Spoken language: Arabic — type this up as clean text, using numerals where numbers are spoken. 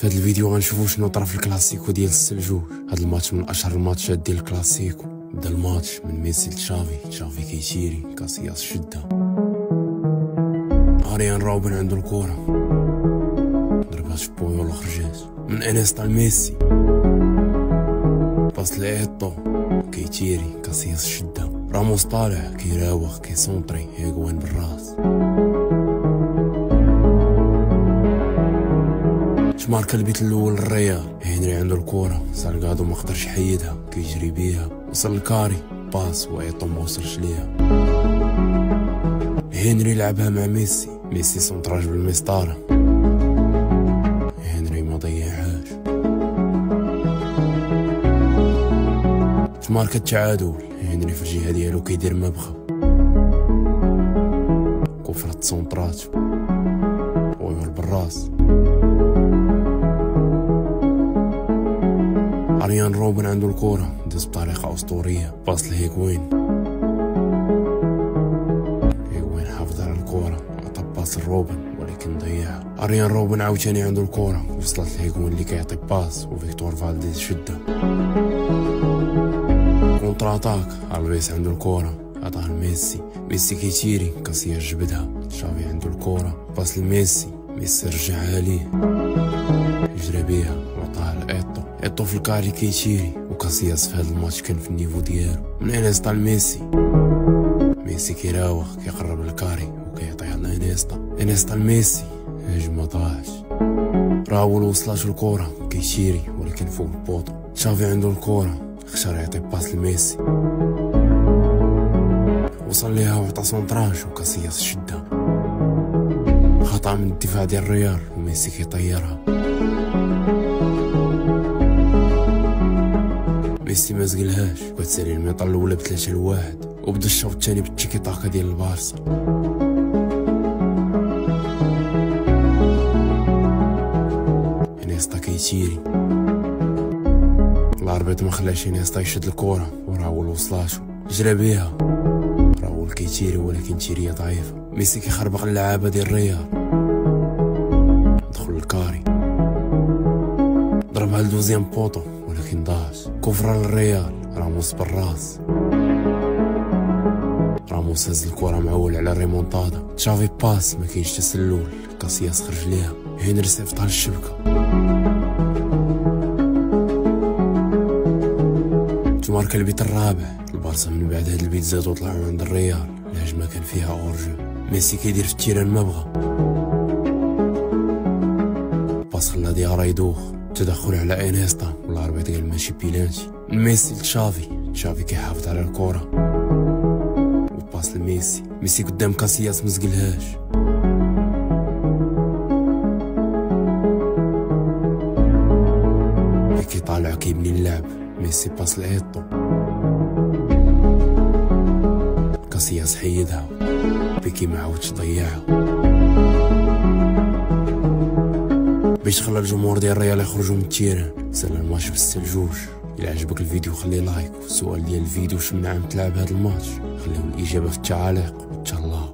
في هذا الفيديو غنشوفوا شنو طرا في الكلاسيكو ديال السلجوج. هذا الماتش من اشهر الماتشات ديال الكلاسيكو. بدا الماتش من ميسي لتشافي كيتيري كاسياس شده اريان روبن عنده الكره ضربها في بويول وخرجات من انيستا لميسي باس لإيتو كيتيري كاسياس شده راموس طالع كيراوغ كيسونطري هيغوان بالراس ماركا البيت الاول للريال. هنري عنده الكره سالغادو ما قدرش يحيدها كيجري بيها وصل لكاري باس وايطو ما وصلش ليها. هنري لعبها مع ميسي سونطراج بالمسطره هنري ما ضيعهاش. في ماركا التعادل هنري في الجهه ديالو كيدير ما بغا كفرت سونطرات ويول بالراس. اريان روبن عنده الكرة داز بطريقة أسطورية باس لهيغوين حافظ على الكرة عطا باس لروبن ولكن ضيعها. اريان روبن عاوتاني عنده الكرة وصلت لهيغوين اللي كيعطي باس وفيكتور فالديز شدة كونتر اتاك. الفيس عنده الكرة عطاها لميسي كيتيري كاسياس جبدها. تشافي عنده الكرة باس لميسي رجعها ليه يجري بيها وعطاها لإيتو في الكاري كيتيري وكاسياس في هذا الماتش كان في النيفو ديالو. من انيستا لميسي كيراوغ كيقرب للكاري وكيعطيها لانيستا لميسي هجمه ضاعت. راول وصلاتو الكره كيتيري ولكن فوق البوطو. تشافي عنده الكره اختار يعطي باس لميسي وصل ليها وعطا سونطراج وكاسياس شدها خطا من الدفاع ديال الريال وميسي كيطيرها. ميسي ما زقلهاش وكتسالي الميطه الاولى ب3-1 وبدا الشوط الثاني بالتيكي تاكا ديال البارسا. انيستا كيتيري الاربيط ما خلاش انيستا يشد الكره وراول وصلاتو جرى بيها راول كيتيري ولكن تيريه ضعيفه. ميسي كيخربق اللعابه ديال الريال دخل الكاري ضربها لدوزيام بوطو ولكن ضاعت. كفرة للريال راموس بالراس راموس هز الكرة معول على الريمونتادا. تشافي باس ما كاينش تسلل كاسياس خرج ليها هنري صيفطها للشبكة. تماركا البيت الرابع. البارسا من بعد هاد البيت زادو طلعوا عند الريال. الهجمة كان فيها اورجو ميسي كيدير في التيران ما بغا باس خلا ديارا يدوخ تدخل على انيستا والاربيط قال ماشي بيلانتي. ميسي لتشافي كيحافظ على الكرة وباس لميسي قدام كاسياس مزقلهاش. كيطالع كيبني اللعب ميسي باس لإيتو كاسياس حيدها بيكي ما عاودش ضيعها باش خلى الجمهور ديال الريال يخرجوا من التيران. سال الماتش بالسلجوج. إلا عجبك الفيديو خلي لايك والسؤال ديال الفيديو شنو عام تلعب هذا الماتش خليو الإجابة في التعاليق. ان شاء الله.